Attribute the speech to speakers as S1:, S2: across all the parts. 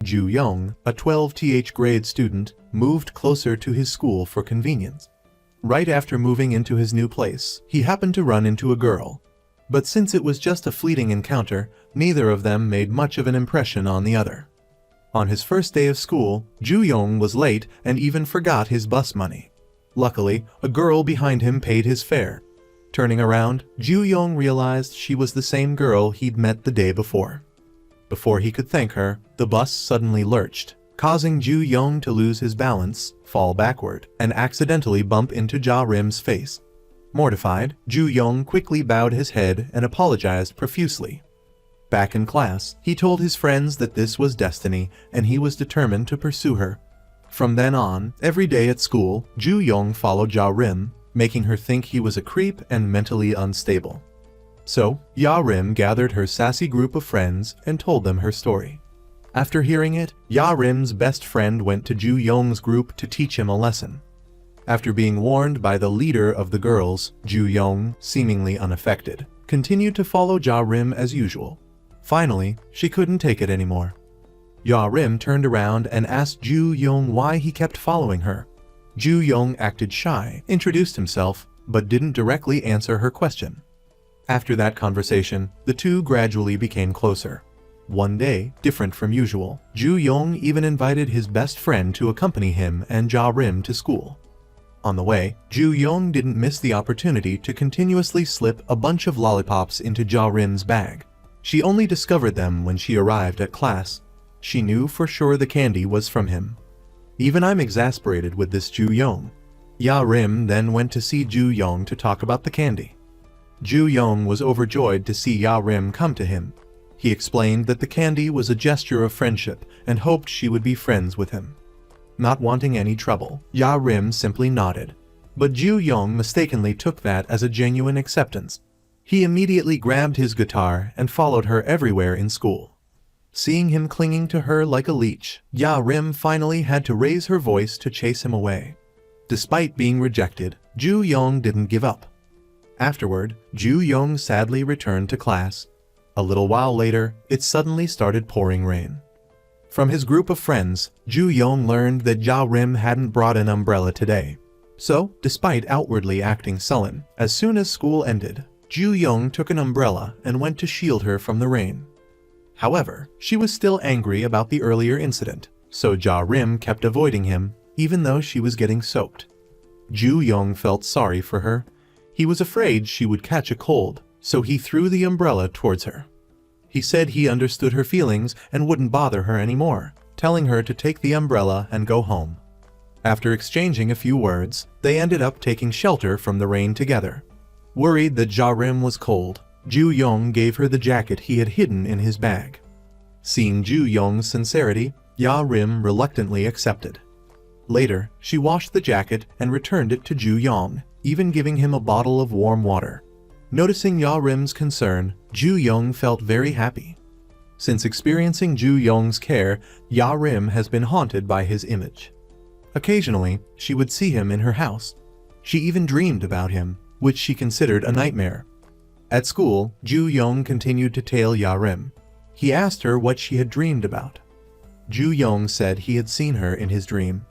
S1: Ju Young, a 12th grade student, moved closer to his school for convenience. Right after moving into his new place, he happened to run into a girl. But since it was just a fleeting encounter, neither of them made much of an impression on the other. On his first day of school, Ju Young was late and even forgot his bus money. Luckily, a girl behind him paid his fare. Turning around, Ju Young realized she was the same girl he'd met the day before. Before he could thank her, the bus suddenly lurched, causing Ju Young to lose his balance, fall backward, and accidentally bump into Ja Rim's face. Mortified, Ju Young quickly bowed his head and apologized profusely. Back in class, he told his friends that this was destiny and he was determined to pursue her. From then on, every day at school, Ju Young followed Ja Rim, making her think he was a creep and mentally unstable. So, Ja Rim gathered her sassy group of friends and told them her story. After hearing it, Ja Rim's best friend went to Ju Young's group to teach him a lesson. After being warned by the leader of the girls, Ju Young, seemingly unaffected, continued to follow Ja Rim as usual. Finally, she couldn't take it anymore. Ja Rim turned around and asked Ju Young why he kept following her. Ju Young acted shy, introduced himself, but didn't directly answer her question. After that conversation, the two gradually became closer. One day, different from usual, Ju Young even invited his best friend to accompany him and Ja Rim to school. On the way, Ju Young didn't miss the opportunity to continuously slip a bunch of lollipops into Ja Rim's bag. She only discovered them when she arrived at class. She knew for sure the candy was from him. Even I'm exasperated with this Ju Young. Ja Rim then went to see Ju Young to talk about the candy. Ju Young was overjoyed to see Ja Rim come to him. He explained that the candy was a gesture of friendship and hoped she would be friends with him. Not wanting any trouble, Ja Rim simply nodded. But Ju Young mistakenly took that as a genuine acceptance. He immediately grabbed his guitar and followed her everywhere in school. Seeing him clinging to her like a leech, Ja Rim finally had to raise her voice to chase him away. Despite being rejected, Ju Young didn't give up. Afterward, Ju Young sadly returned to class. A little while later, it suddenly started pouring rain. From his group of friends, Ju Young learned that Ja Rim hadn't brought an umbrella today. So, despite outwardly acting sullen, as soon as school ended, Ju Young took an umbrella and went to shield her from the rain. However, she was still angry about the earlier incident, so Ja Rim kept avoiding him, even though she was getting soaked. Ju Young felt sorry for her. He was afraid she would catch a cold, so he threw the umbrella towards her. He said he understood her feelings and wouldn't bother her anymore, telling her to take the umbrella and go home. After exchanging a few words, they ended up taking shelter from the rain together. Worried that Ja Rim was cold, Ju Young gave her the jacket he had hidden in his bag. Seeing Ju Young's sincerity, Ja Rim reluctantly accepted. Later, she washed the jacket and returned it to Ju Young, even giving him a bottle of warm water. Noticing Ja Rim's concern, Ju Young felt very happy. Since experiencing Ju Young's care, Ja Rim has been haunted by his image. Occasionally, she would see him in her house. She even dreamed about him, which she considered a nightmare. At school, Ju Young continued to tail Ja Rim. He asked her what she had dreamed about. Ju Young said he had seen her in his dream.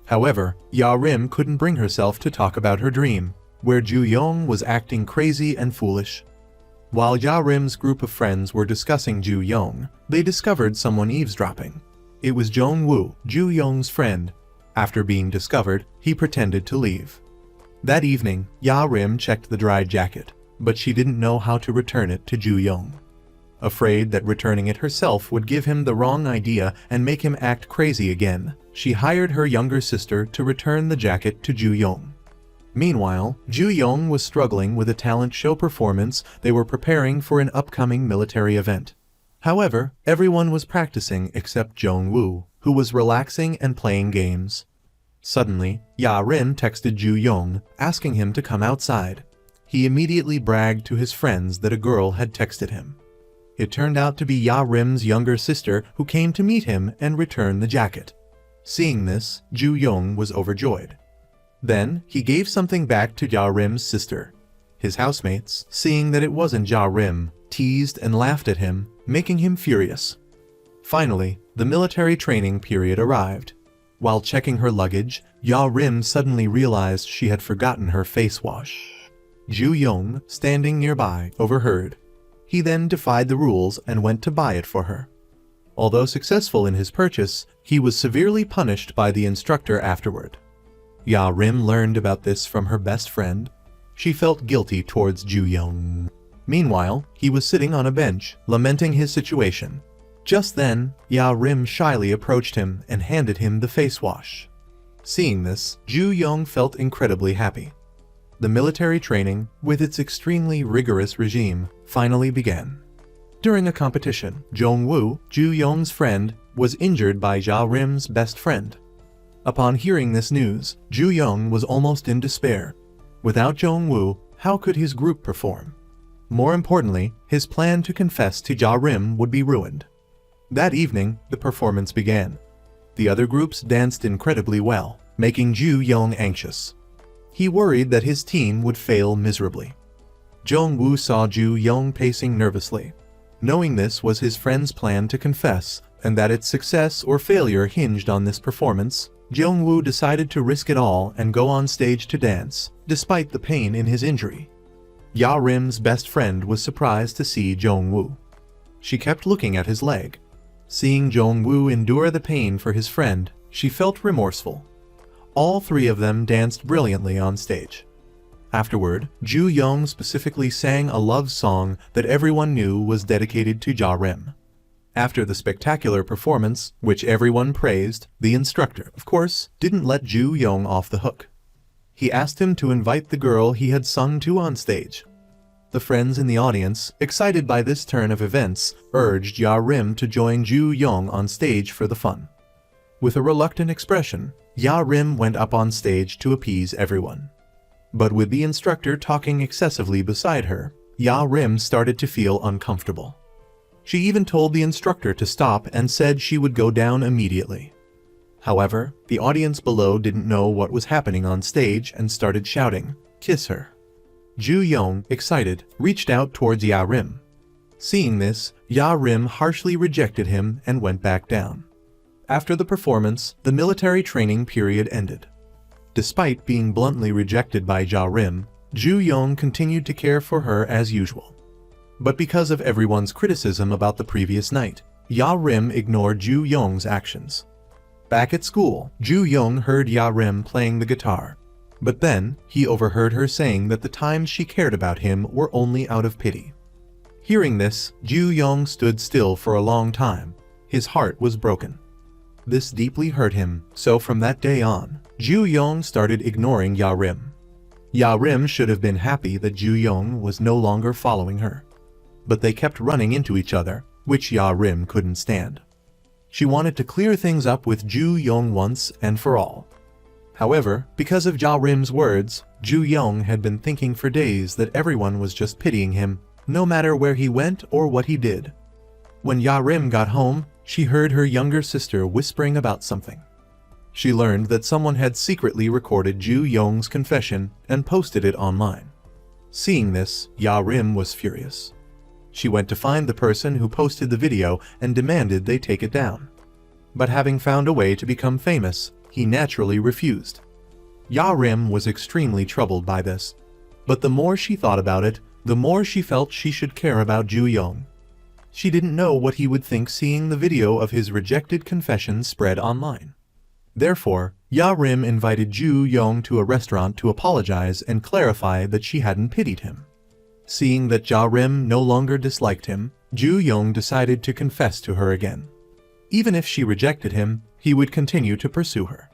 S1: However, Ja Rim couldn't bring herself to talk about her dream, where Ju Young was acting crazy and foolish. While Ja Rim's group of friends were discussing Ju Young, they discovered someone eavesdropping. It was Jong Woo, Ju Young's friend. After being discovered, he pretended to leave. That evening, Ja Rim checked the dried jacket, but she didn't know how to return it to Ju Young. Afraid that returning it herself would give him the wrong idea and make him act crazy again, she hired her younger sister to return the jacket to Ju Young. Meanwhile, Ju Young was struggling with a talent show performance they were preparing for an upcoming military event. However, everyone was practicing except Jong Woo, who was relaxing and playing games. Suddenly, Ja Rim texted Ju Young, asking him to come outside. He immediately bragged to his friends that a girl had texted him. It turned out to be Ja Rim's younger sister who came to meet him and return the jacket. Seeing this, Ju Young was overjoyed. Then, he gave something back to Ja Rim's sister. His housemates, seeing that it wasn't Ja Rim, teased and laughed at him, making him furious. Finally, the military training period arrived. While checking her luggage, Ya Rim suddenly realized she had forgotten her face wash. Ju Young, standing nearby, overheard. He then defied the rules and went to buy it for her. Although successful in his purchase, he was severely punished by the instructor afterward. Ya Rim learned about this from her best friend. She felt guilty towards Ju Young. Meanwhile, he was sitting on a bench, lamenting his situation. Just then, Ya Rim shyly approached him and handed him the face wash. Seeing this, Ju Young felt incredibly happy. The military training, with its extremely rigorous regime, finally began. During a competition, Jong-woo, Ju Young's friend, was injured by Ja Rim's best friend. Upon hearing this news, Ju Young was almost in despair. Without Jong-woo, how could his group perform? More importantly, his plan to confess to Ja Rim would be ruined. That evening, the performance began. The other groups danced incredibly well, making Ju Young anxious. He worried that his team would fail miserably. Jong-woo saw Ju Young pacing nervously. Knowing this was his friend's plan to confess, and that its success or failure hinged on this performance, Jong-woo decided to risk it all and go on stage to dance, despite the pain in his injury. Ya Rim's best friend was surprised to see Jong-woo. She kept looking at his leg. Seeing Jong-woo endure the pain for his friend, she felt remorseful. All three of them danced brilliantly on stage. Afterward, Ju Young specifically sang a love song that everyone knew was dedicated to Ja Rim. After the spectacular performance, which everyone praised, the instructor, of course, didn't let Ju Young off the hook. He asked him to invite the girl he had sung to on stage. The friends in the audience, excited by this turn of events, urged Ya Rim to join Ju Young on stage for the fun. With a reluctant expression, Ya Rim went up on stage to appease everyone. But with the instructor talking excessively beside her, Ya Rim started to feel uncomfortable. She even told the instructor to stop and said she would go down immediately. However, the audience below didn't know what was happening on stage and started shouting, "Kiss her." Ju Young, excited, reached out towards Ya Rim. Seeing this, Ya Rim harshly rejected him and went back down. After the performance, the military training period ended. Despite being bluntly rejected by Ja Rim, Ju Young continued to care for her as usual. But because of everyone's criticism about the previous night, Ya Rim ignored Ju Young's actions. Back at school, Ju Young heard Ya Rim playing the guitar. But then, he overheard her saying that the times she cared about him were only out of pity. Hearing this, Ju Young stood still for a long time. His heart was broken. This deeply hurt him, so from that day on, Ju Young started ignoring Ya Rim. Ya Rim should have been happy that Ju Young was no longer following her. But they kept running into each other, which Ya Rim couldn't stand. She wanted to clear things up with Ju Young once and for all. However, because of Ja Rim's words, Ju Young had been thinking for days that everyone was just pitying him, no matter where he went or what he did. When Ya Rim got home, she heard her younger sister whispering about something. She learned that someone had secretly recorded Ju Young's confession and posted it online. Seeing this, Ya Rim was furious. She went to find the person who posted the video and demanded they take it down. But having found a way to become famous, he naturally refused. Ya Rim was extremely troubled by this. But the more she thought about it, the more she felt she should care about Ju Young. She didn't know what he would think seeing the video of his rejected confession spread online. Therefore, Ya Rim invited Ju Young to a restaurant to apologize and clarify that she hadn't pitied him. Seeing that Ja Rim no longer disliked him, Ju Young decided to confess to her again. Even if she rejected him, he would continue to pursue her.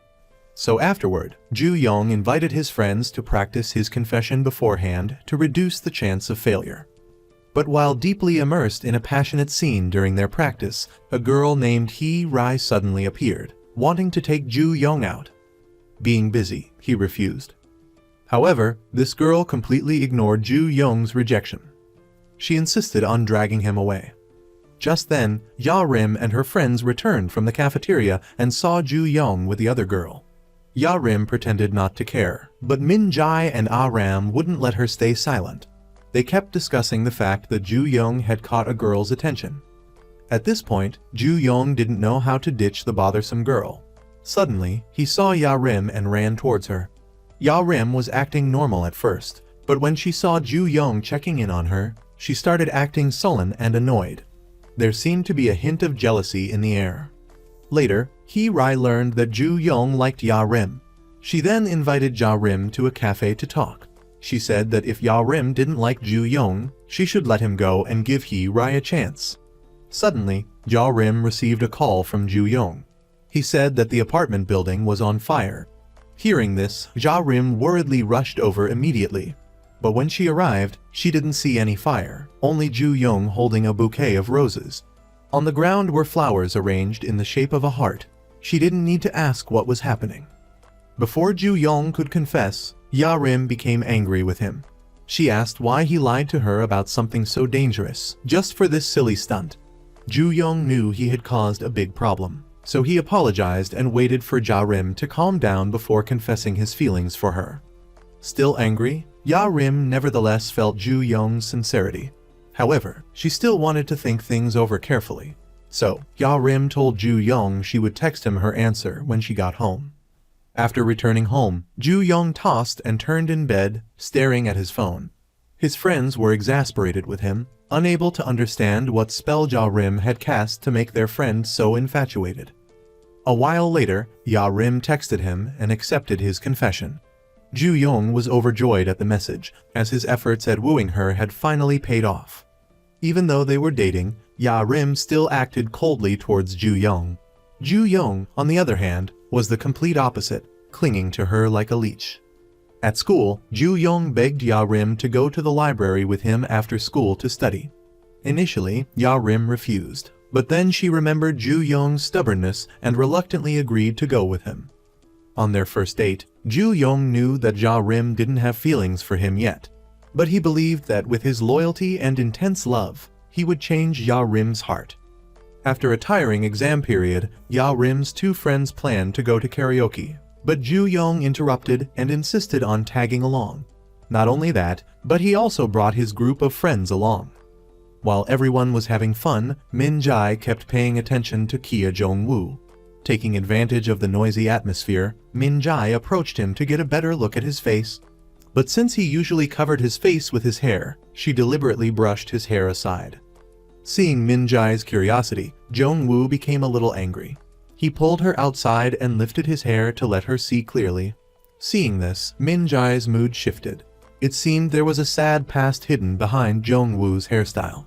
S1: So afterward, Ju Young invited his friends to practice his confession beforehand to reduce the chance of failure. But while deeply immersed in a passionate scene during their practice, a girl named Hee Rai suddenly appeared, wanting to take Ju Young out. Being busy, he refused. However, this girl completely ignored Ju Young's rejection. She insisted on dragging him away. Just then, Ya Rim and her friends returned from the cafeteria and saw Ju Young with the other girl. Ya Rim pretended not to care, but Min Jai and Ah Ram wouldn't let her stay silent. They kept discussing the fact that Ju Young had caught a girl's attention. At this point, Ju Yong didn't know how to ditch the bothersome girl. Suddenly, he saw Ya Rim and ran towards her. Ya Rim was acting normal at first, but when she saw Ju Yong checking in on her, she started acting sullen and annoyed. There seemed to be a hint of jealousy in the air. Later, Rai learned that Ju Yong liked Ya Rim. She then invited Ja Rim to a cafe to talk. She said that if Ya Rim didn't like Ju Yong, she should let him go and give Rai a chance. Suddenly, Ja Rim received a call from Ju Yong. He said that the apartment building was on fire. Hearing this, Ja Rim worriedly rushed over immediately. But when she arrived, she didn't see any fire, only Ju Yong holding a bouquet of roses. On the ground were flowers arranged in the shape of a heart. She didn't need to ask what was happening. Before Ju Yong could confess, Ya Rim became angry with him. She asked why he lied to her about something so dangerous, just for this silly stunt. Ju Yong knew he had caused a big problem, so he apologized and waited for Ja Rim to calm down before confessing his feelings for her. Still angry, Ya Rim nevertheless felt Ju Yong's sincerity. However, she still wanted to think things over carefully. So, Ya Rim told Ju Yong she would text him her answer when she got home. After returning home, Ju Yong tossed and turned in bed, staring at his phone. His friends were exasperated with him, unable to understand what spell Ja Rim had cast to make their friend so infatuated. A while later, Ya Rim texted him and accepted his confession. Ju Yong was overjoyed at the message, as his efforts at wooing her had finally paid off. Even though they were dating, Ya Rim still acted coldly towards Ju Yong. Ju Yong, on the other hand, was the complete opposite, clinging to her like a leech. At school, Ju Yong begged Ya Rim to go to the library with him after school to study. Initially, Ya Rim refused, but then she remembered Ju Yong's stubbornness and reluctantly agreed to go with him. On their first date, Ju Yong knew that Ja Rim didn't have feelings for him yet, but he believed that with his loyalty and intense love, he would change Ya Rim's heart. After a tiring exam period, Ya Rim's two friends planned to go to karaoke, but Ju Yong interrupted and insisted on tagging along. Not only that, but he also brought his group of friends along. While everyone was having fun, Min Jae kept paying attention to Kia Jong-woo. Taking advantage of the noisy atmosphere, Min Jae approached him to get a better look at his face. But since he usually covered his face with his hair, she deliberately brushed his hair aside. Seeing Min Jae's curiosity, Jong-woo became a little angry. He pulled her outside and lifted his hair to let her see clearly. Seeing this, Min Jae's mood shifted. It seemed there was a sad past hidden behind Jong-woo's hairstyle.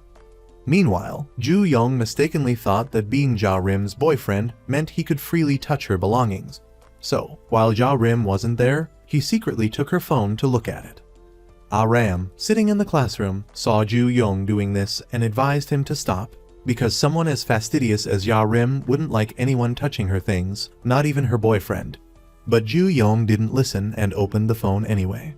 S1: Meanwhile, Ju Yong mistakenly thought that being Ja Rim's boyfriend meant he could freely touch her belongings. So, while Ja Rim wasn't there, he secretly took her phone to look at it. Ram, sitting in the classroom, saw Ju Yong doing this and advised him to stop, because someone as fastidious as Ya Rim wouldn't like anyone touching her things, not even her boyfriend. But Ju Yong didn't listen and opened the phone anyway.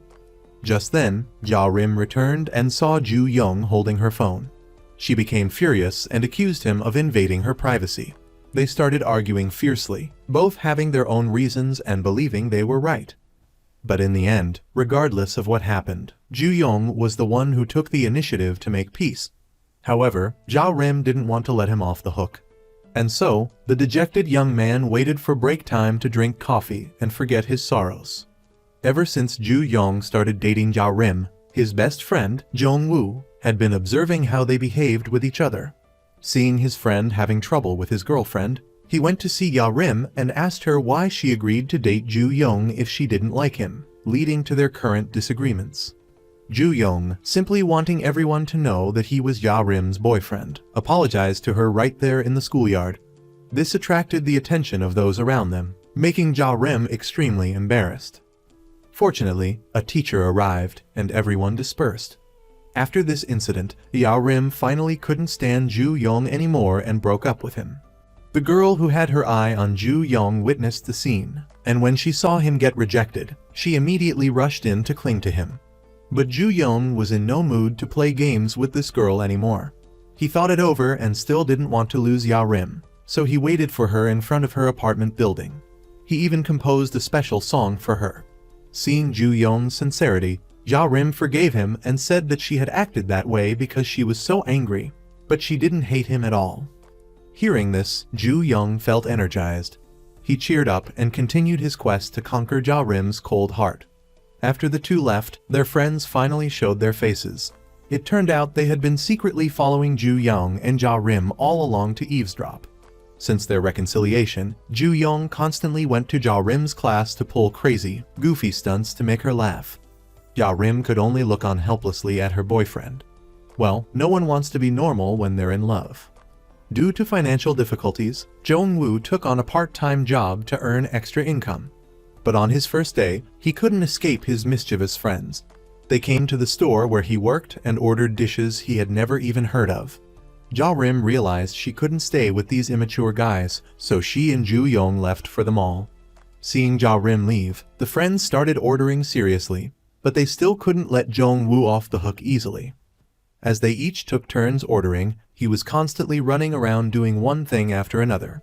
S1: Just then, Ja Rim returned and saw Ju Yong holding her phone. She became furious and accused him of invading her privacy. They started arguing fiercely, both having their own reasons and believing they were right. But in the end, regardless of what happened, Ju Yong was the one who took the initiative to make peace. However, Ja Rim didn't want to let him off the hook. And so, the dejected young man waited for break time to drink coffee and forget his sorrows. Ever since Ju Yong started dating Ja Rim, his best friend, Jong-woo, had been observing how they behaved with each other. Seeing his friend having trouble with his girlfriend, he went to see Ya Rim and asked her why she agreed to date Ju Yong if she didn't like him, leading to their current disagreements. Ju Yong, simply wanting everyone to know that he was Ya Rim's boyfriend, apologized to her right there in the schoolyard. This attracted the attention of those around them, making Ja Rim extremely embarrassed. Fortunately, a teacher arrived and everyone dispersed. After this incident, Ya Rim finally couldn't stand Ju Yong anymore and broke up with him. The girl who had her eye on Ju Yong witnessed the scene, and when she saw him get rejected, she immediately rushed in to cling to him. But Ju Yong was in no mood to play games with this girl anymore. He thought it over and still didn't want to lose Ya Rim, so he waited for her in front of her apartment building. He even composed a special song for her. Seeing Ju Yong's sincerity, Ja Rim forgave him and said that she had acted that way because she was so angry, but she didn't hate him at all. Hearing this, Ju Young felt energized. He cheered up and continued his quest to conquer Ja Rim's cold heart. After the two left, their friends finally showed their faces. It turned out they had been secretly following Ju Young and Ja Rim all along to eavesdrop. Since their reconciliation, Ju Young constantly went to Ja Rim's class to pull crazy, goofy stunts to make her laugh. Ja Rim could only look on helplessly at her boyfriend. Well, no one wants to be normal when they're in love. Due to financial difficulties, Jong-woo took on a part-time job to earn extra income. But on his first day, he couldn't escape his mischievous friends. They came to the store where he worked and ordered dishes he had never even heard of. Ja Rim realized she couldn't stay with these immature guys, so she and Ju Young left for the mall. Seeing Ja Rim leave, the friends started ordering seriously, but they still couldn't let Jong-woo off the hook easily. As they each took turns ordering, he was constantly running around doing one thing after another.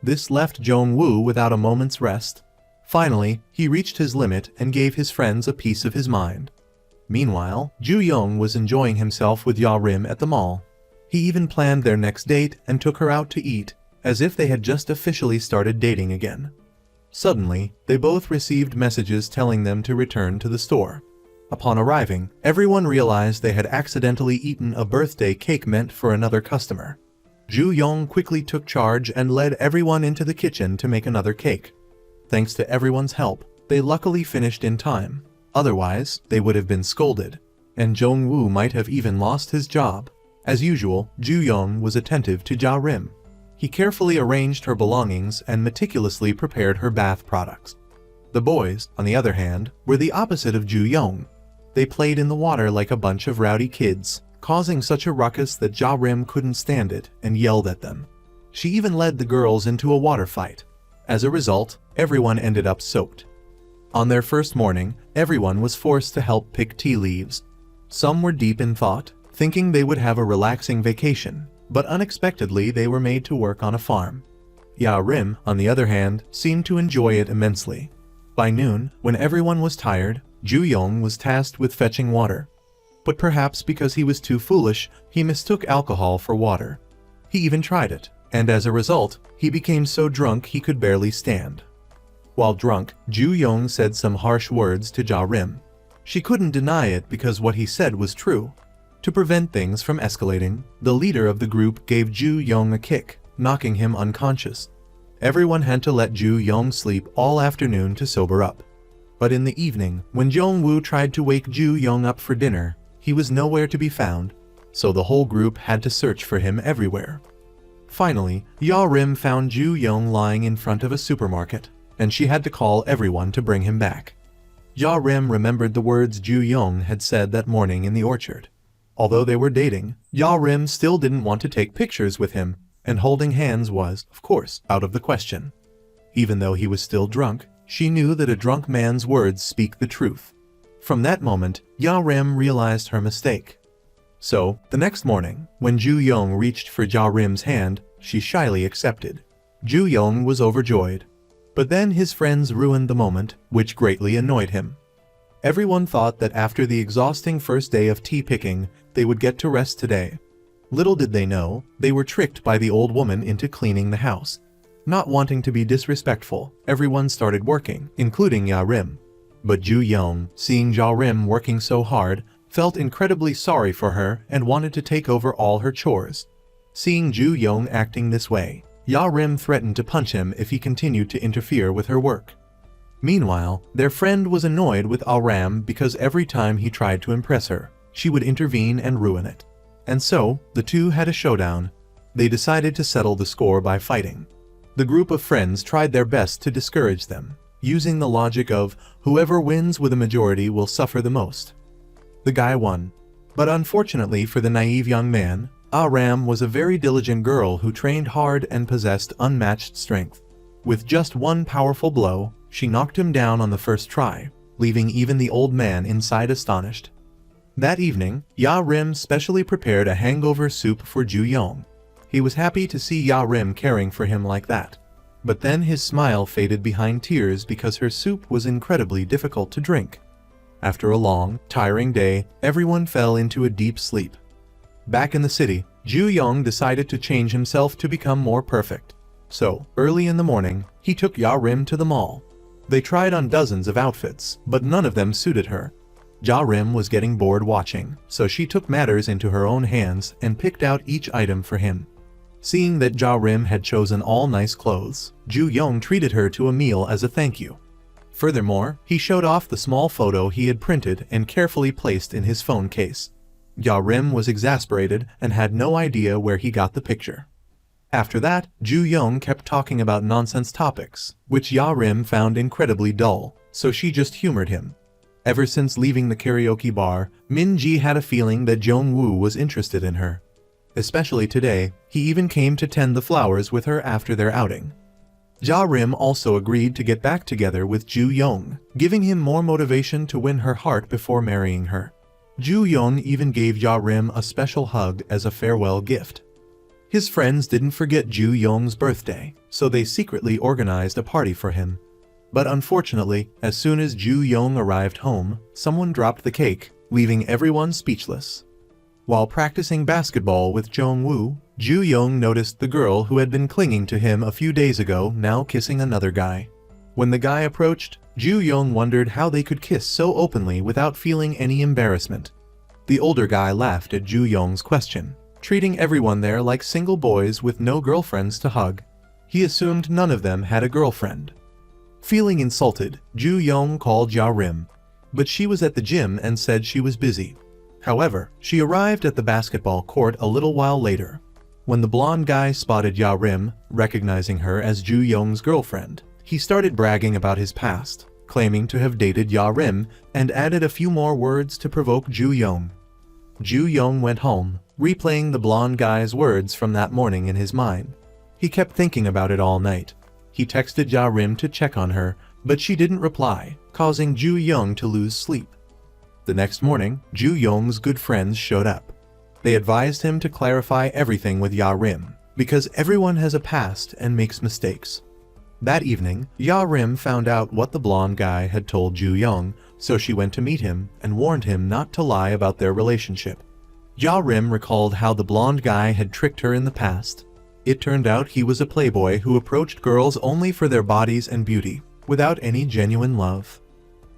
S1: This left Jong-woo without a moment's rest. Finally, he reached his limit and gave his friends a piece of his mind. Meanwhile, Ju Young was enjoying himself with Ja Rim at the mall. He even planned their next date and took her out to eat, as if they had just officially started dating again. Suddenly, they both received messages telling them to return to the store. Upon arriving, everyone realized they had accidentally eaten a birthday cake meant for another customer. Ju Young quickly took charge and led everyone into the kitchen to make another cake. Thanks to everyone's help, they luckily finished in time. Otherwise, they would have been scolded, and Jong-woo might have even lost his job. As usual, Ju Young was attentive to Ja Rim. He carefully arranged her belongings and meticulously prepared her bath products. The boys, on the other hand, were the opposite of Ju Young. They played in the water like a bunch of rowdy kids, causing such a ruckus that Ja Rim couldn't stand it and yelled at them. She even led the girls into a water fight. As a result, everyone ended up soaked. On their first morning, everyone was forced to help pick tea leaves. Some were deep in thought, thinking they would have a relaxing vacation, but unexpectedly they were made to work on a farm. Ja Rim, on the other hand, seemed to enjoy it immensely. By noon, when everyone was tired, Ju Young was tasked with fetching water. But perhaps because he was too foolish, he mistook alcohol for water. He even tried it, and as a result, he became so drunk he could barely stand. While drunk, Ju Young said some harsh words to Ja Rim. She couldn't deny it because what he said was true. To prevent things from escalating, the leader of the group gave Ju Young a kick, knocking him unconscious. Everyone had to let Ju Young sleep all afternoon to sober up. But in the evening, when Jong-woo tried to wake Ju Young up for dinner, he was nowhere to be found, so the whole group had to search for him everywhere. Finally, Ja Rim found Ju Young lying in front of a supermarket, and she had to call everyone to bring him back. Ja Rim remembered the words Ju Young had said that morning in the orchard. Although they were dating, Ja Rim still didn't want to take pictures with him, and holding hands was, of course, out of the question. Even though he was still drunk, she knew that a drunk man's words speak the truth. From that moment, Ja Rim realized her mistake. So, the next morning, when Ju Young reached for Ja Rim's hand, she shyly accepted. Ju Young was overjoyed. But then his friends ruined the moment, which greatly annoyed him. Everyone thought that after the exhausting first day of tea picking, they would get to rest today. Little did they know, they were tricked by the old woman into cleaning the house. Not wanting to be disrespectful, everyone started working, including Ja Rim. But Ju Young, seeing Ja Rim working so hard, felt incredibly sorry for her and wanted to take over all her chores. Seeing Ju Young acting this way, Ja Rim threatened to punch him if he continued to interfere with her work. Meanwhile, their friend was annoyed with Ram because every time he tried to impress her, she would intervene and ruin it. And so, the two had a showdown. They decided to settle the score by fighting. The group of friends tried their best to discourage them, using the logic of whoever wins with a majority will suffer the most. The guy won. But unfortunately for the naive young man, Ram was a very diligent girl who trained hard and possessed unmatched strength. With just one powerful blow, she knocked him down on the first try, leaving even the old man inside astonished. That evening, Ja Rim specially prepared a hangover soup for Ju Young. He was happy to see Ja Rim caring for him like that. But then his smile faded behind tears because her soup was incredibly difficult to drink. After a long, tiring day, everyone fell into a deep sleep. Back in the city, Ju Young decided to change himself to become more perfect. So, early in the morning, he took Ya Rim to the mall. They tried on dozens of outfits, but none of them suited her. Ja Rim was getting bored watching, so she took matters into her own hands and picked out each item for him. Seeing that Ja Rim had chosen all nice clothes, Ju Young treated her to a meal as a thank you. Furthermore, he showed off the small photo he had printed and carefully placed in his phone case. Ja Rim was exasperated and had no idea where he got the picture. After that, Ju Young kept talking about nonsense topics, which Ya Rim found incredibly dull, so she just humored him. Ever since leaving the karaoke bar, Min Ji had a feeling that Jong Woo was interested in her. Especially today, he even came to tend the flowers with her after their outing. Ja Rim also agreed to get back together with Ju Young, giving him more motivation to win her heart before marrying her. Ju Young even gave Ja Rim a special hug as a farewell gift. His friends didn't forget Ju Young's birthday, so they secretly organized a party for him. But unfortunately, as soon as Ju Young arrived home, someone dropped the cake, leaving everyone speechless. While practicing basketball with Jong Woo, Ju Young noticed the girl who had been clinging to him a few days ago now kissing another guy. When the guy approached, Ju Young wondered how they could kiss so openly without feeling any embarrassment. The older guy laughed at Ju Young's question, treating everyone there like single boys with no girlfriends to hug. He assumed none of them had a girlfriend. Feeling insulted, Ju Young called Ja Rim, but she was at the gym and said she was busy. However, she arrived at the basketball court a little while later. When the blonde guy spotted Ya Rim, recognizing her as Ju Young's girlfriend, he started bragging about his past, claiming to have dated Ya Rim, and added a few more words to provoke Ju Young. Ju Young went home, replaying the blonde guy's words from that morning in his mind. He kept thinking about it all night. He texted Ja Rim to check on her, but she didn't reply, causing Ju Young to lose sleep. The next morning, Ju Young's good friends showed up. They advised him to clarify everything with Ya Rim, because everyone has a past and makes mistakes. That evening, Ya Rim found out what the blonde guy had told Ju Young, so she went to meet him and warned him not to lie about their relationship. Ya Rim recalled how the blonde guy had tricked her in the past. It turned out he was a playboy who approached girls only for their bodies and beauty, without any genuine love.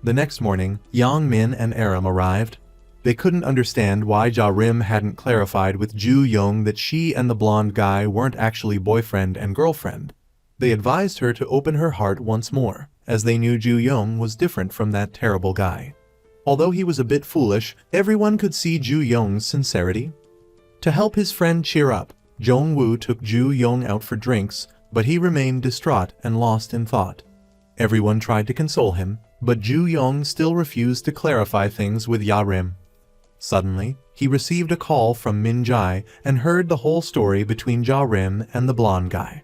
S1: The next morning, Yang Min and Aram arrived. They couldn't understand why Ja Rim hadn't clarified with Ju Young that she and the blonde guy weren't actually boyfriend and girlfriend. They advised her to open her heart once more, as they knew Ju Young was different from that terrible guy. Although he was a bit foolish, everyone could see Ju Young's sincerity. To help his friend cheer up, Jong Woo took Ju Young out for drinks, but he remained distraught and lost in thought. Everyone tried to console him, but Ju Young still refused to clarify things with Ya Rim. Suddenly, he received a call from Min Jai and heard the whole story between Ja Rim and the blonde guy.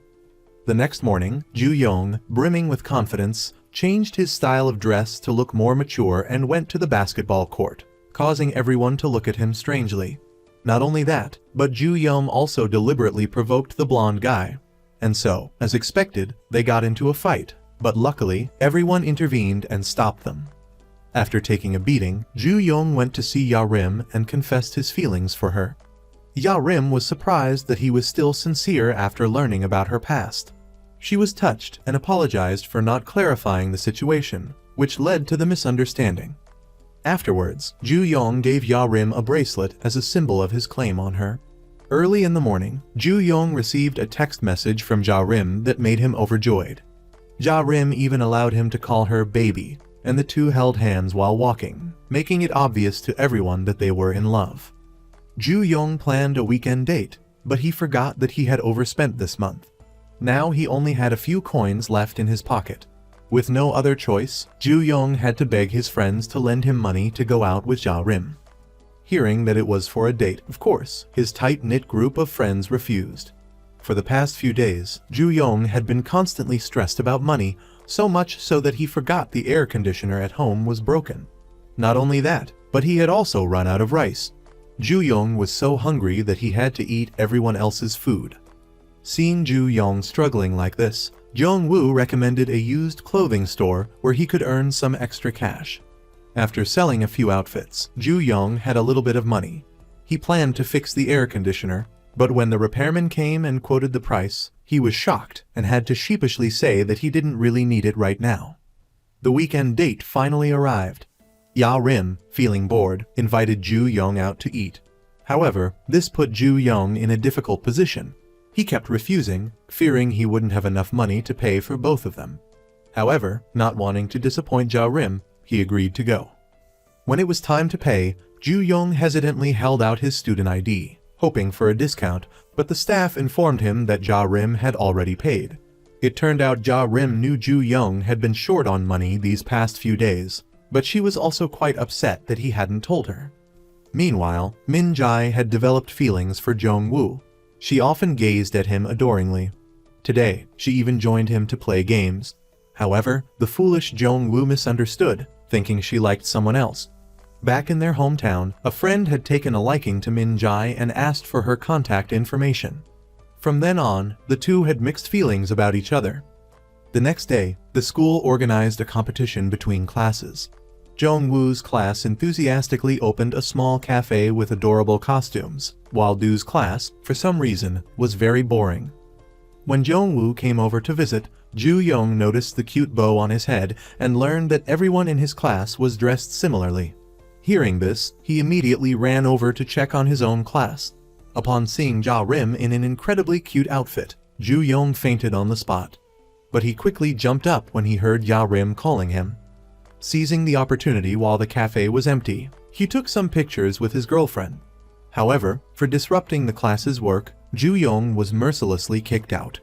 S1: The next morning, Ju Young, brimming with confidence, changed his style of dress to look more mature and went to the basketball court, causing everyone to look at him strangely. Not only that, but Ju Young also deliberately provoked the blonde guy. And so, as expected, they got into a fight, but luckily, everyone intervened and stopped them. After taking a beating, Ju Young went to see Ya Rim and confessed his feelings for her. Ya Rim was surprised that he was still sincere after learning about her past. She was touched and apologized for not clarifying the situation, which led to the misunderstanding. Afterwards, Ju Young gave Ya Rim a bracelet as a symbol of his claim on her. Early in the morning, Ju Young received a text message from Ja Rim that made him overjoyed. Ja Rim even allowed him to call her baby, and the two held hands while walking, making it obvious to everyone that they were in love. Ju Young planned a weekend date, but he forgot that he had overspent this month. Now he only had a few coins left in his pocket. With no other choice, Ju Young had to beg his friends to lend him money to go out with Ja Rim. Hearing that it was for a date, of course, his tight-knit group of friends refused. For the past few days, Ju Young had been constantly stressed about money, so much so that he forgot the air conditioner at home was broken. Not only that, but he had also run out of rice. Ju Young was so hungry that he had to eat everyone else's food. Seeing Ju Young struggling like this, Jong Woo recommended a used clothing store where he could earn some extra cash. After selling a few outfits, Ju Young had a little bit of money. He planned to fix the air conditioner, But when the repairman came and quoted the price, he was shocked and had to sheepishly say that he didn't really need it right now. The weekend date finally arrived. Ya Rim, feeling bored, invited Ju Young out to eat. However, this put Ju Young in a difficult position. He kept refusing, fearing he wouldn't have enough money to pay for both of them. However, not wanting to disappoint Ja Rim, he agreed to go. When it was time to pay, Ju Young hesitantly held out his student ID, hoping for a discount, but the staff informed him that Ja Rim had already paid. It turned out Ja Rim knew Ju Young had been short on money these past few days, but she was also quite upset that he hadn't told her. Meanwhile, Min Jae had developed feelings for Jong Woo. She often gazed at him adoringly. Today, she even joined him to play games. However, the foolish Jong Woo misunderstood, thinking she liked someone else. Back in their hometown, a friend had taken a liking to Min Jae and asked for her contact information. From then on, the two had mixed feelings about each other. The next day, the school organized a competition between classes. Jong Woo's class enthusiastically opened a small cafe with adorable costumes, while Do's class, for some reason, was very boring. When Jong Woo came over to visit, Ju Young noticed the cute bow on his head and learned that everyone in his class was dressed similarly. Hearing this, he immediately ran over to check on his own class. Upon seeing Ja Rim in an incredibly cute outfit, Ju Young fainted on the spot. But he quickly jumped up when he heard Ja Rim calling him. Seizing the opportunity while the cafe was empty, he took some pictures with his girlfriend. However, for disrupting the class's work, Ju Young was mercilessly kicked out.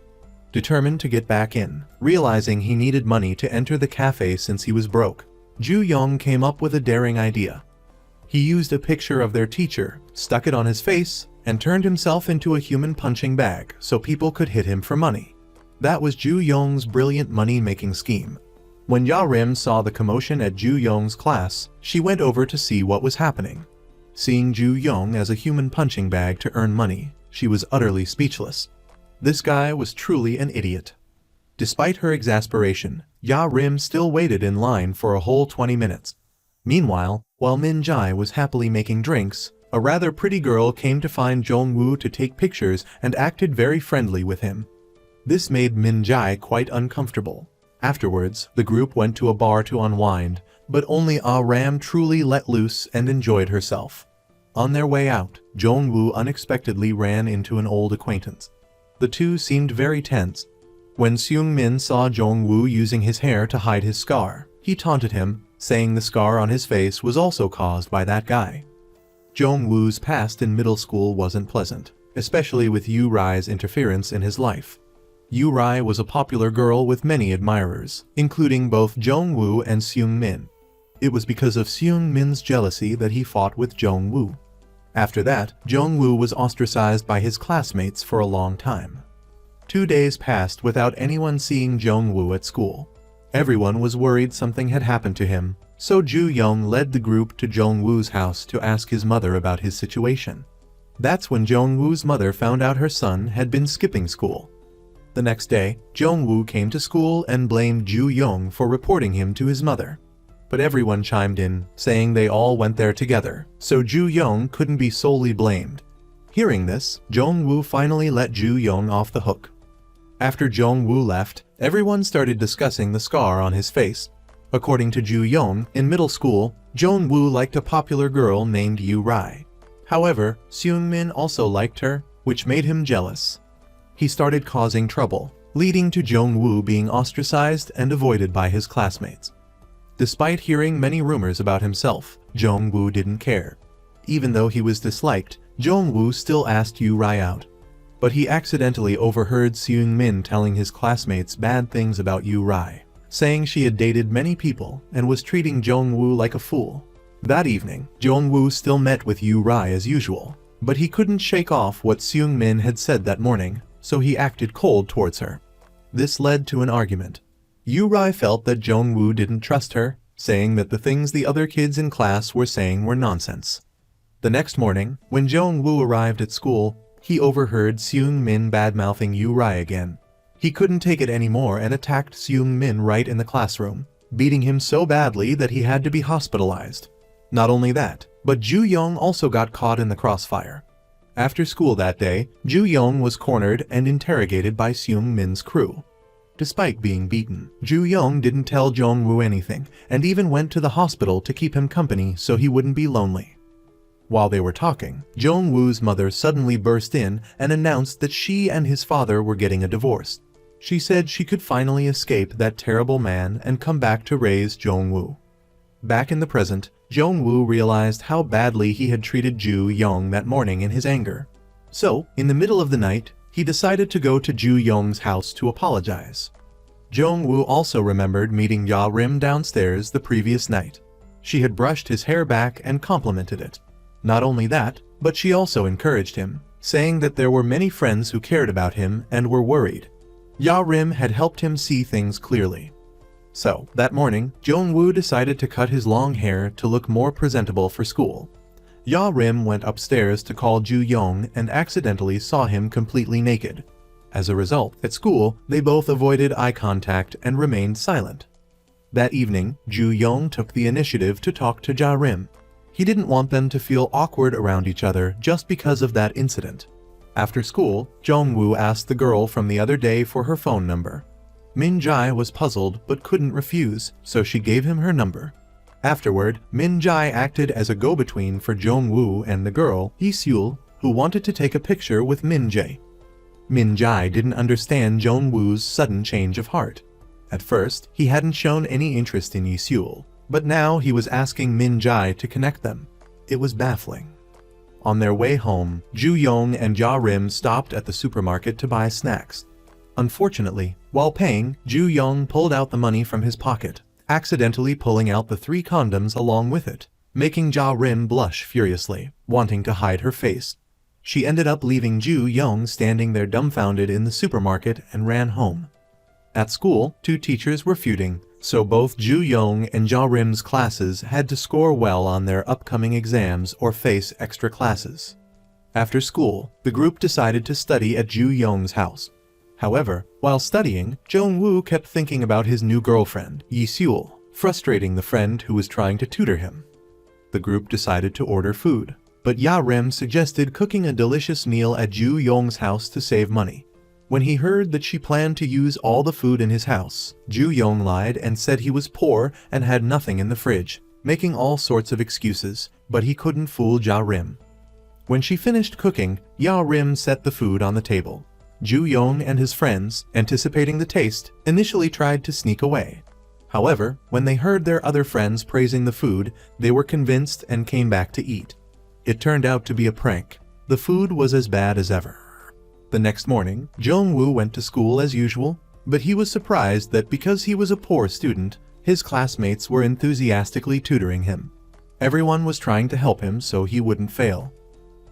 S1: Determined to get back in, realizing he needed money to enter the cafe since he was broke, Ju Young came up with a daring idea. He used a picture of their teacher, stuck it on his face, and turned himself into a human punching bag so people could hit him for money. That was Ju Young's brilliant money-making scheme. When Ya Rim saw the commotion at Ju Young's class, she went over to see what was happening. Seeing Ju Young as a human punching bag to earn money, she was utterly speechless. This guy was truly an idiot. Despite her exasperation, Ya Rim still waited in line for a whole 20 minutes. Meanwhile, while Min Jae was happily making drinks, a rather pretty girl came to find Jong Woo to take pictures and acted very friendly with him. This made Min Jae quite uncomfortable. Afterwards, the group went to a bar to unwind, but only Ah Ram truly let loose and enjoyed herself. On their way out, Jong Woo unexpectedly ran into an old acquaintance. The two seemed very tense. When Seung Min saw Jong Woo using his hair to hide his scar, he taunted him, saying the scar on his face was also caused by that guy. Jong Woo's past in middle school wasn't pleasant, especially with Yu Rai's interference in his life. Yu Rai was a popular girl with many admirers, including both Jong Woo and Seung Min. It was because of Seung Min's jealousy that he fought with Jong Woo. After that, Jong Woo was ostracized by his classmates for a long time. 2 days passed without anyone seeing Jong Woo at school. Everyone was worried something had happened to him, so Ju Young led the group to Jong Woo's house to ask his mother about his situation. That's when Jong Woo's mother found out her son had been skipping school. The next day, Jong Woo came to school and blamed Ju Young for reporting him to his mother. But everyone chimed in, saying they all went there together, so Ju Young couldn't be solely blamed. Hearing this, Jong Woo finally let Ju Young off the hook. After Jong Woo left, everyone started discussing the scar on his face. According to Ju Young, in middle school, Jong Woo liked a popular girl named Yu Rai. However, Seung Min also liked her, which made him jealous. He started causing trouble, leading to Jong Woo being ostracized and avoided by his classmates. Despite hearing many rumors about himself, Jong Woo didn't care. Even though he was disliked, Jong Woo still asked Yu Rai out. But he accidentally overheard Seung Min telling his classmates bad things about Yu Rai, saying she had dated many people and was treating Jong Woo like a fool. That evening, Jong Woo still met with Yu Rai as usual, but he couldn't shake off what Seung Min had said that morning, so he acted cold towards her. This led to an argument. Yu Rai felt that Jong Woo didn't trust her, saying that the things the other kids in class were saying were nonsense. The next morning, when Jong Woo arrived at school, he overheard Seung Min bad-mouthing Yu Rai again. He couldn't take it anymore and attacked Seung Min right in the classroom, beating him so badly that he had to be hospitalized. Not only that, but Ju Young also got caught in the crossfire. After school that day, Ju Yong was cornered and interrogated by Seung Min's crew. Despite being beaten, Ju Yong didn't tell Jong Woo anything and even went to the hospital to keep him company so he wouldn't be lonely. While they were talking, Jong Woo's mother suddenly burst in and announced that she and his father were getting a divorce. She said she could finally escape that terrible man and come back to raise Jong Woo. Back in the present, Jong Woo realized how badly he had treated Ju Yong that morning in his anger. So, in the middle of the night, he decided to go to Ju Yong's house to apologize. Jong Woo also remembered meeting Ja Rim downstairs the previous night. She had brushed his hair back and complimented it. Not only that, but she also encouraged him, saying that there were many friends who cared about him and were worried. Ja Rim had helped him see things clearly. So, that morning, Jong Woo decided to cut his long hair to look more presentable for school. Ja Rim went upstairs to call Ju Yong and accidentally saw him completely naked. As a result, at school, they both avoided eye contact and remained silent. That evening, Ju Yong took the initiative to talk to Ja Rim. He didn't want them to feel awkward around each other just because of that incident. After school, Jong Woo asked the girl from the other day for her phone number. Min Jae was puzzled but couldn't refuse, so she gave him her number. Afterward, Min Jae acted as a go-between for Jong Woo and the girl, Yi Seul, who wanted to take a picture with Min Jae. Min Jae didn't understand Jong Woo's sudden change of heart. At first, he hadn't shown any interest in Yi Seul, but now he was asking Min Jae to connect them. It was baffling. On their way home, Ju Yong and Ja Rim stopped at the supermarket to buy snacks. Unfortunately, while paying, Ju Yong pulled out the money from his pocket, accidentally pulling out the 3 condoms along with it, making Ja Rim blush furiously, wanting to hide her face. She ended up leaving Ju Yong standing there dumbfounded in the supermarket and ran home. At school, 2 teachers were feuding, so both Ju Yong and Ja Rim's classes had to score well on their upcoming exams or face extra classes. After school, the group decided to study at Ju Yong's house. However, while studying, Jong Woo kept thinking about his new girlfriend, Yi Seul, frustrating the friend who was trying to tutor him. The group decided to order food, but Ja Rim suggested cooking a delicious meal at Ju Yong's house to save money. When he heard that she planned to use all the food in his house, Ju Yong lied and said he was poor and had nothing in the fridge, making all sorts of excuses, but he couldn't fool Ja Rim. When she finished cooking, Ja Rim set the food on the table. Ju Yong and his friends, anticipating the taste, initially tried to sneak away. However, when they heard their other friends praising the food, they were convinced and came back to eat. It turned out to be a prank. The food was as bad as ever. The next morning, Jong Woo went to school as usual, but he was surprised that because he was a poor student, his classmates were enthusiastically tutoring him. Everyone was trying to help him so he wouldn't fail.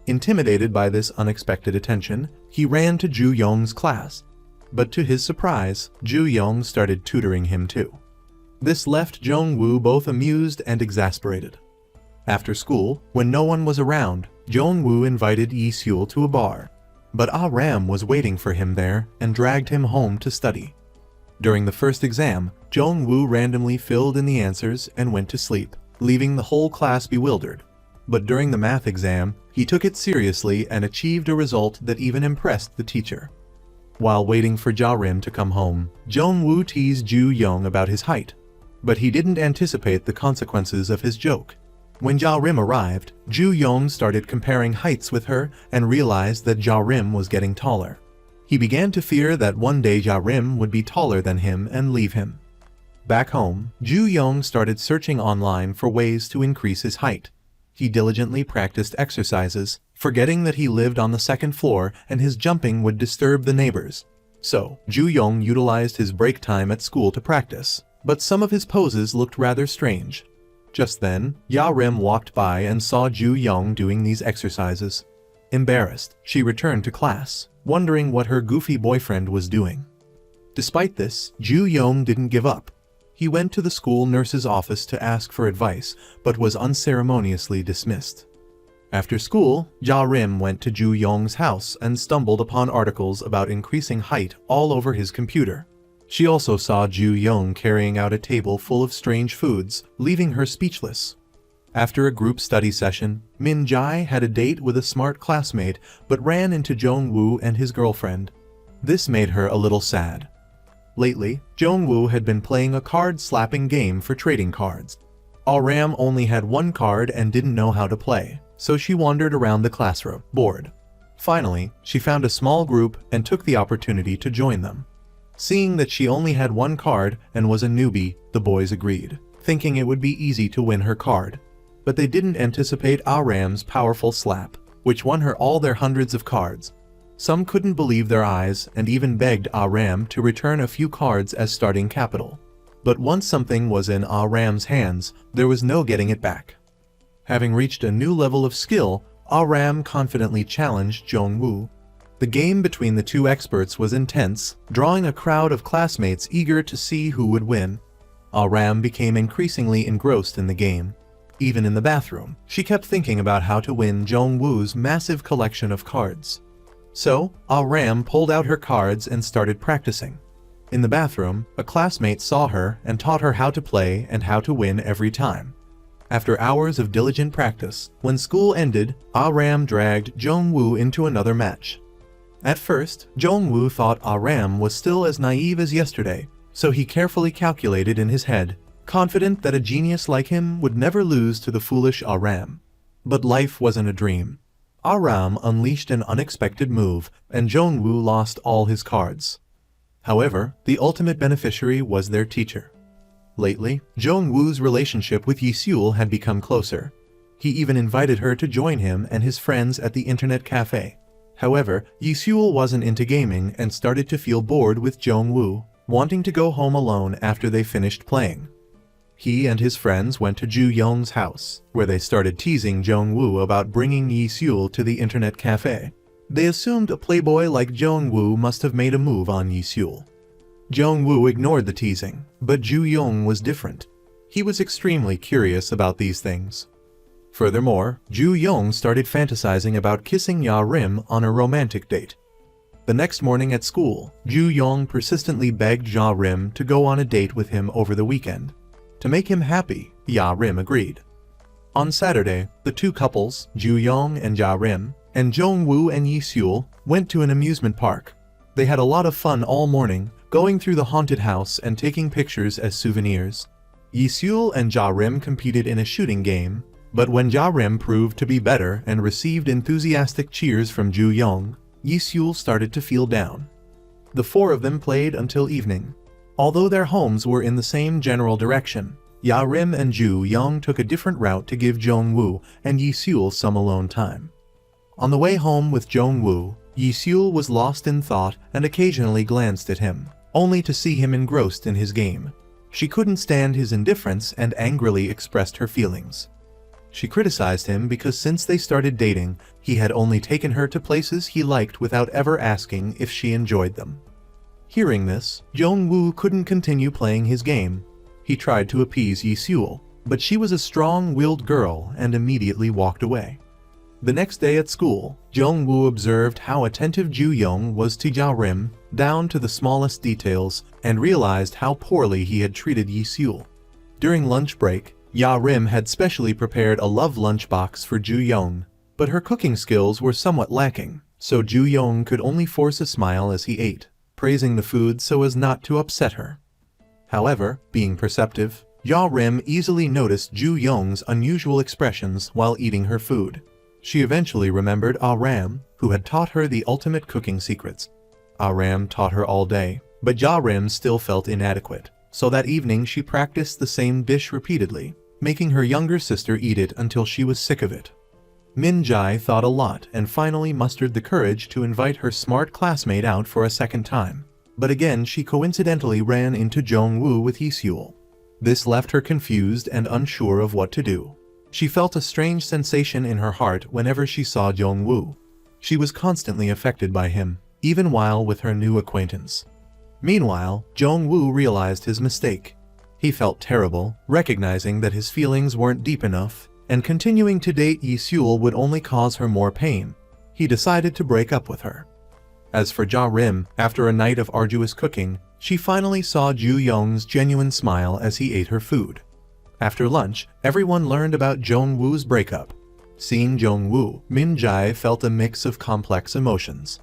S1: Intimidated by this unexpected attention, he ran to Ju Yong's class. But to his surprise, Ju Yong started tutoring him too. This left Jong Woo both amused and exasperated. After school, when no one was around, Jong Woo invited Yi Seul to a bar. But Ah Ram was waiting for him there and dragged him home to study. During the first exam, Jong Woo randomly filled in the answers and went to sleep, leaving the whole class bewildered. But during the math exam, he took it seriously and achieved a result that even impressed the teacher. While waiting for Ja Rim to come home, Jong Woo teased Ju Yong about his height. But he didn't anticipate the consequences of his joke. When Ja Rim arrived, Ju Yong started comparing heights with her and realized that Ja Rim was getting taller. He began to fear that one day Ja Rim would be taller than him and leave him. Back home, Ju Yong started searching online for ways to increase his height. He diligently practiced exercises, forgetting that he lived on the 2nd floor and his jumping would disturb the neighbors. So, Ju Yong utilized his break time at school to practice, but some of his poses looked rather strange. Just then, Ya Rim walked by and saw Ju Yong doing these exercises. Embarrassed, she returned to class, wondering what her goofy boyfriend was doing. Despite this, Ju Yong didn't give up. He went to the school nurse's office to ask for advice, but was unceremoniously dismissed. After school, Ja Rim went to Ju Yong's house and stumbled upon articles about increasing height all over his computer. She also saw Ju Yong carrying out a table full of strange foods, leaving her speechless. After a group study session, Min Jae had a date with a smart classmate but ran into Jong-woo and his girlfriend. This made her a little sad. Lately, Jong-woo had been playing a card-slapping game for trading cards. Ram only had one card and didn't know how to play, so she wandered around the classroom, bored. Finally, she found a small group and took the opportunity to join them. Seeing that she only had one card and was a newbie, the boys agreed, thinking it would be easy to win her card. But they didn't anticipate Ram's powerful slap, which won her all their hundreds of cards. Some couldn't believe their eyes and even begged Ram to return a few cards as starting capital. But once something was in Ram's hands, there was no getting it back. Having reached a new level of skill, Ram confidently challenged Jong-woo. The game between the two experts was intense, drawing a crowd of classmates eager to see who would win. Ram became increasingly engrossed in the game. Even in the bathroom, she kept thinking about how to win Jong-woo's massive collection of cards. So, Ram pulled out her cards and started practicing. In the bathroom, a classmate saw her and taught her how to play and how to win every time. After hours of diligent practice, when school ended, Ram dragged Jong-woo into another match. At first, Jong-woo thought Ram was still as naive as yesterday, so he carefully calculated in his head, confident that a genius like him would never lose to the foolish Ram. But life wasn't a dream. Ram unleashed an unexpected move, and Jong-woo lost all his cards. However, the ultimate beneficiary was their teacher. Lately, Jong-woo's relationship with Yi-seul had become closer. He even invited her to join him and his friends at the internet cafe. However, Yi-seul wasn't into gaming and started to feel bored with Jong-woo, wanting to go home alone after they finished playing. He and his friends went to Ju-young's house, where they started teasing Jong-woo about bringing Yi-seul to the internet cafe. They assumed a playboy like Jong-woo must have made a move on Yi-seul. Jong-woo ignored the teasing, but Ju-young was different. He was extremely curious about these things. Furthermore, Ju-young started fantasizing about kissing Ya-rim on a romantic date. The next morning at school, Ju-young persistently begged Ya-rim to go on a date with him over the weekend. To make him happy, Ya-rim agreed. On Saturday, the two couples, Ju-young and Ya-rim, and Jong-woo and Yi-seul, went to an amusement park. They had a lot of fun all morning, going through the haunted house and taking pictures as souvenirs. Yi-seul and Ja-rim competed in a shooting game, but when Ja-rim proved to be better and received enthusiastic cheers from Ju-young, Yi-seul started to feel down. The four of them played until evening. Although their homes were in the same general direction, Ya-rim and Ju-young took a different route to give Jong-woo and Yi-seul some alone time. On the way home with Jong-woo, Yi-seul was lost in thought and occasionally glanced at him, only to see him engrossed in his game. She couldn't stand his indifference and angrily expressed her feelings. She criticized him because since they started dating, he had only taken her to places he liked without ever asking if she enjoyed them. Hearing this, Jong-woo couldn't continue playing his game. He tried to appease Yi-seul, but she was a strong-willed girl and immediately walked away. The next day at school, Jong-woo observed how attentive Ju-young was to Ja-rim, down to the smallest details, and realized how poorly he had treated Yi-seul. During lunch break, Ya-rim had specially prepared a love lunchbox for Ju-young, but her cooking skills were somewhat lacking, so Ju-young could only force a smile as he ate, praising the food so as not to upset her. However, being perceptive, Ya-rim easily noticed Ju-young's unusual expressions while eating her food. She eventually remembered Ram, who had taught her the ultimate cooking secrets. Ram taught her all day, but Ja-rim still felt inadequate, so that evening she practiced the same dish repeatedly, making her younger sister eat it until she was sick of it. Min Jae thought a lot and finally mustered the courage to invite her smart classmate out for a second time. But again she coincidentally ran into Jong-woo with Yi-seul. This left her confused and unsure of what to do. She felt a strange sensation in her heart whenever she saw Jong-woo. She was constantly affected by him, even while with her new acquaintance. Meanwhile, Jong-woo realized his mistake. He felt terrible, recognizing that his feelings weren't deep enough, and continuing to date Yi-seul would only cause her more pain. He decided to break up with her. As for Ja-rim, after a night of arduous cooking, she finally saw Ju-young's genuine smile as he ate her food. After lunch, everyone learned about Jong-woo's breakup. Seeing Jong-woo, Min-jae felt a mix of complex emotions.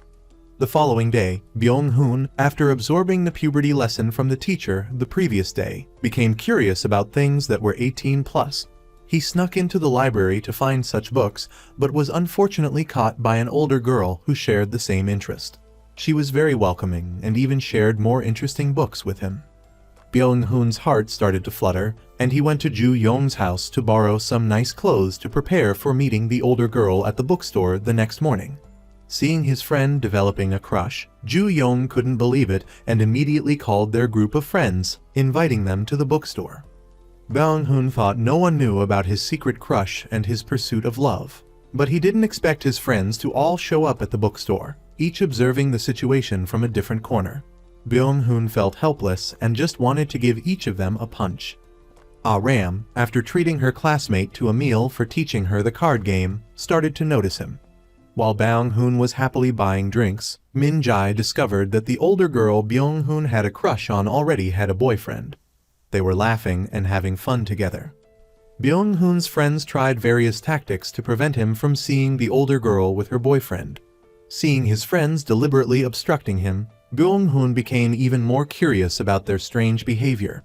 S1: The following day, Byung-hoon, after absorbing the puberty lesson from the teacher the previous day, became curious about things that were 18+. He snuck into the library to find such books, but was unfortunately caught by an older girl who shared the same interest. She was very welcoming and even shared more interesting books with him. Byung-hoon's heart started to flutter, and he went to Ju-young's house to borrow some nice clothes to prepare for meeting the older girl at the bookstore the next morning. Seeing his friend developing a crush, Ju-young couldn't believe it and immediately called their group of friends, inviting them to the bookstore. Byung-hoon thought no one knew about his secret crush and his pursuit of love, but he didn't expect his friends to all show up at the bookstore, each observing the situation from a different corner. Byung-hoon felt helpless and just wanted to give each of them a punch. Ah-ram, after treating her classmate to a meal for teaching her the card game, started to notice him. While Byung-hoon was happily buying drinks, Min-jae discovered that the older girl Byung-hoon had a crush on already had a boyfriend. They were laughing and having fun together. Byung-hoon's friends tried various tactics to prevent him from seeing the older girl with her boyfriend. Seeing his friends deliberately obstructing him, Byung-hoon became even more curious about their strange behavior.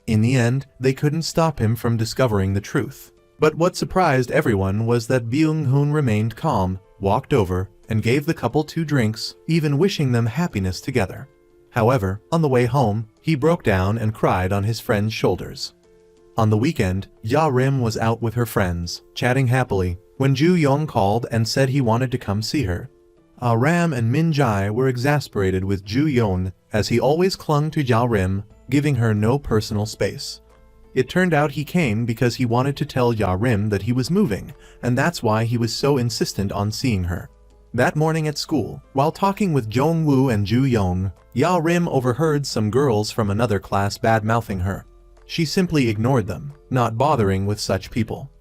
S1: In the end, they couldn't stop him from discovering the truth. But what surprised everyone was that Byung-hoon remained calm, walked over, and gave the couple 2 drinks, even wishing them happiness together. However, on the way home, he broke down and cried on his friend's shoulders. On the weekend, Ya-rim was out with her friends, chatting happily, when Ju-young called and said he wanted to come see her. Ah-ram and Min-jae were exasperated with Ju-young, as he always clung to Ya-rim, giving her no personal space. It turned out he came because he wanted to tell Ya-rim that he was moving, and that's why he was so insistent on seeing her. That morning at school, while talking with Jong-woo and Ju-young, Ya-rim overheard some girls from another class bad-mouthing her. She simply ignored them, not bothering with such people.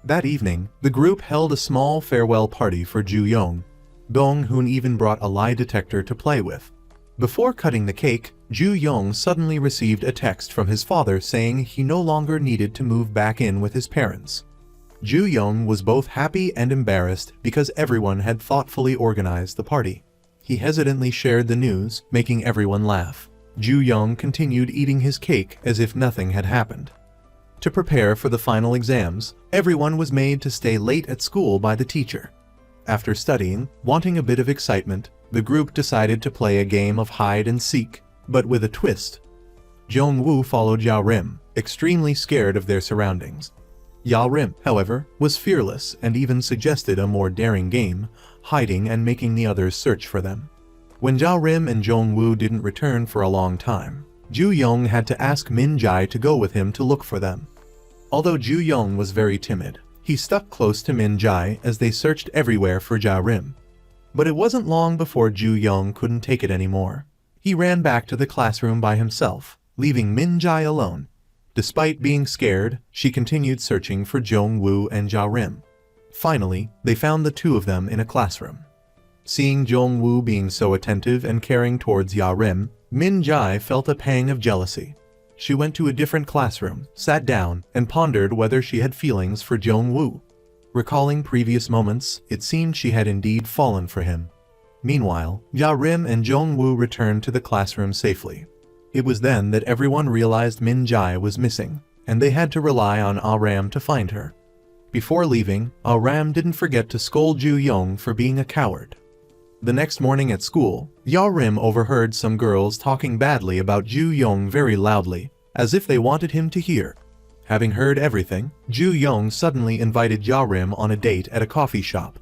S1: That evening, the group held a small farewell party for Ju-young. Byung-hoon even brought a lie detector to play with. Before cutting the cake, Ju-young suddenly received a text from his father saying he no longer needed to move back in with his parents. Ju-young was both happy and embarrassed because everyone had thoughtfully organized the party. He hesitantly shared the news, making everyone laugh. Ju-young continued eating his cake as if nothing had happened. To prepare for the final exams, everyone was made to stay late at school by the teacher. After studying, wanting a bit of excitement, the group decided to play a game of hide and seek, but with a twist. Jong-woo followed Ya-rim, extremely scared of their surroundings. Ya-rim, however, was fearless and even suggested a more daring game, hiding and making the others search for them. When Ya-rim and Jong-woo didn't return for a long time, Ju-young had to ask Min-jae to go with him to look for them. Although Ju-young was very timid, he stuck close to Min-jae as they searched everywhere for Ya-rim. But it wasn't long before Ju-young couldn't take it anymore. He ran back to the classroom by himself, leaving Min-jae alone. Despite being scared, she continued searching for Jong-woo and Ya-rim. Finally, they found the 2 of them in a classroom. Seeing Jong-woo being so attentive and caring towards Ya-rim, Min-jae felt a pang of jealousy. She went to a different classroom, sat down, and pondered whether she had feelings for Jong-woo. Recalling previous moments, it seemed she had indeed fallen for him. Meanwhile, Ya-rim and Jong-woo returned to the classroom safely. It was then that everyone realized Min-jae was missing, and they had to rely on Ah-ram to find her. Before leaving, Ah-ram didn't forget to scold Ju-young for being a coward. The next morning at school, Ya-rim overheard some girls talking badly about Ju-young very loudly, as if they wanted him to hear. Having heard everything, Ju-young suddenly invited Ya-rim on a date at a coffee shop.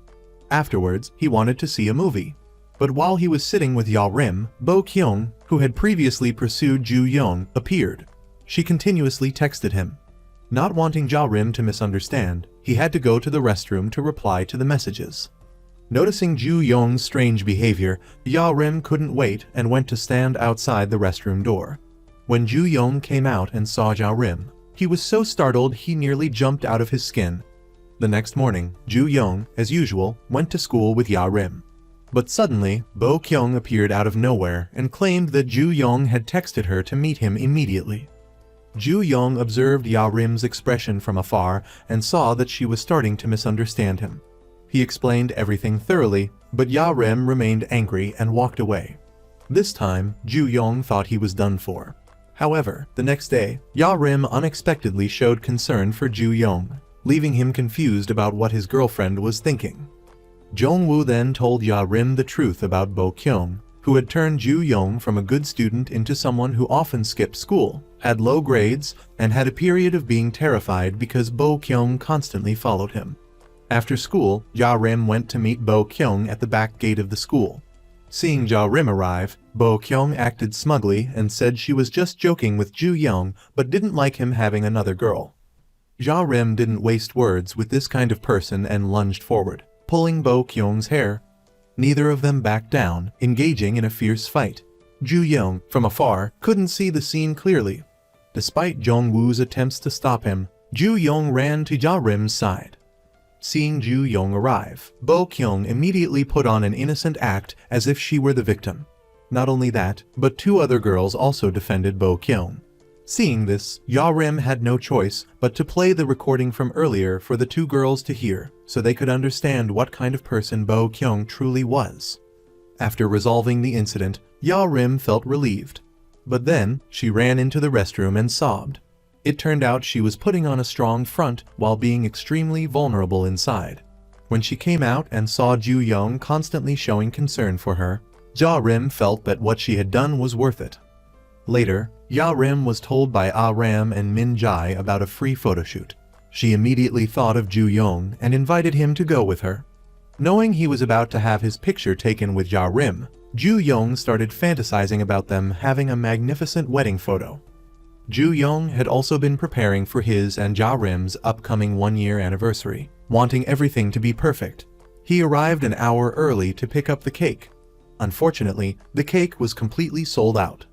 S1: Afterwards, he wanted to see a movie. But while he was sitting with Ya-rim, Bo-kyung, who had previously pursued Ju-young, appeared. She continuously texted him. Not wanting Ya-rim to misunderstand, he had to go to the restroom to reply to the messages. Noticing Ju-young's strange behavior, Ya-rim couldn't wait and went to stand outside the restroom door. When Ju-young came out and saw Ya-rim, he was so startled he nearly jumped out of his skin. The next morning, Ju-young, as usual, went to school with Ya-rim. But suddenly, Bo-kyung appeared out of nowhere and claimed that Ju-young had texted her to meet him immediately. Ju Yong observed Ya Rim's expression from afar and saw that she was starting to misunderstand him. He explained everything thoroughly, but Ya Rim remained angry and walked away. This time, Ju Yong thought he was done for. However, the next day, Ya Rim unexpectedly showed concern for Ju Yong, leaving him confused about what his girlfriend was thinking. Jong-woo then told Ya Rim the truth about Bo Kyung, who had turned Ju Yong from a good student into someone who often skipped school, had low grades, and had a period of being terrified because Bo Kyung constantly followed him. After school, Ja Rim went to meet Bo Kyung at the back gate of the school. Seeing Ja Rim arrive, Bo Kyung acted smugly and said she was just joking with Ju Young but didn't like him having another girl. Ja Rim didn't waste words with this kind of person and lunged forward, pulling Bo Kyung's hair. Neither of them backed down, engaging in a fierce fight. Ju Young, from afar, couldn't see the scene clearly. Despite Jong-woo's attempts to stop him, Ju Young ran to Ja Rim's side. Seeing Ju Young arrive, Bo Kyung immediately put on an innocent act as if she were the victim. Not only that, but two other girls also defended Bo Kyung. Seeing this, Ya Rim had no choice but to play the recording from earlier for the two girls to hear, so they could understand what kind of person Bo Kyung truly was. After resolving the incident, Ya Rim felt relieved. But then, she ran into the restroom and sobbed. It turned out she was putting on a strong front while being extremely vulnerable inside. When she came out and saw Ju Young constantly showing concern for her, Ja Rim felt that what she had done was worth it. Later, Ya Rim was told by Ah Ram and Min Jai about a free photoshoot. She immediately thought of Ju Young and invited him to go with her. Knowing he was about to have his picture taken with Ja Rim, Ju Young started fantasizing about them having a magnificent wedding photo. Ju Young had also been preparing for his and Ja Rim's upcoming one-year anniversary, wanting everything to be perfect. He arrived an hour early to pick up the cake. Unfortunately, the cake was completely sold out.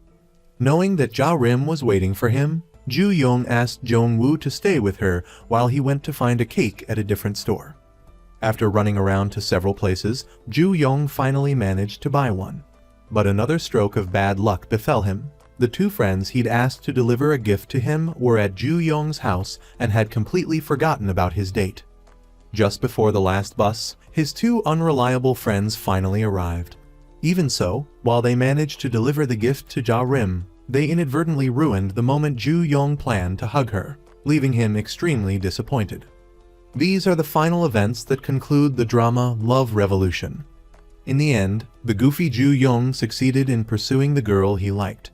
S1: Knowing that Ja Rim was waiting for him, Ju Young asked Jong-woo to stay with her while he went to find a cake at a different store. After running around to several places, Ju Young finally managed to buy one. But another stroke of bad luck befell him. The two friends he'd asked to deliver a gift to him were at Ju Young's house and had completely forgotten about his date. Just before the last bus, his two unreliable friends finally arrived. Even so, while they managed to deliver the gift to Ja Rim, they inadvertently ruined the moment Ju Young planned to hug her, leaving him extremely disappointed. These are the final events that conclude the drama Love Revolution. In the end, the goofy Ju Young succeeded in pursuing the girl he liked.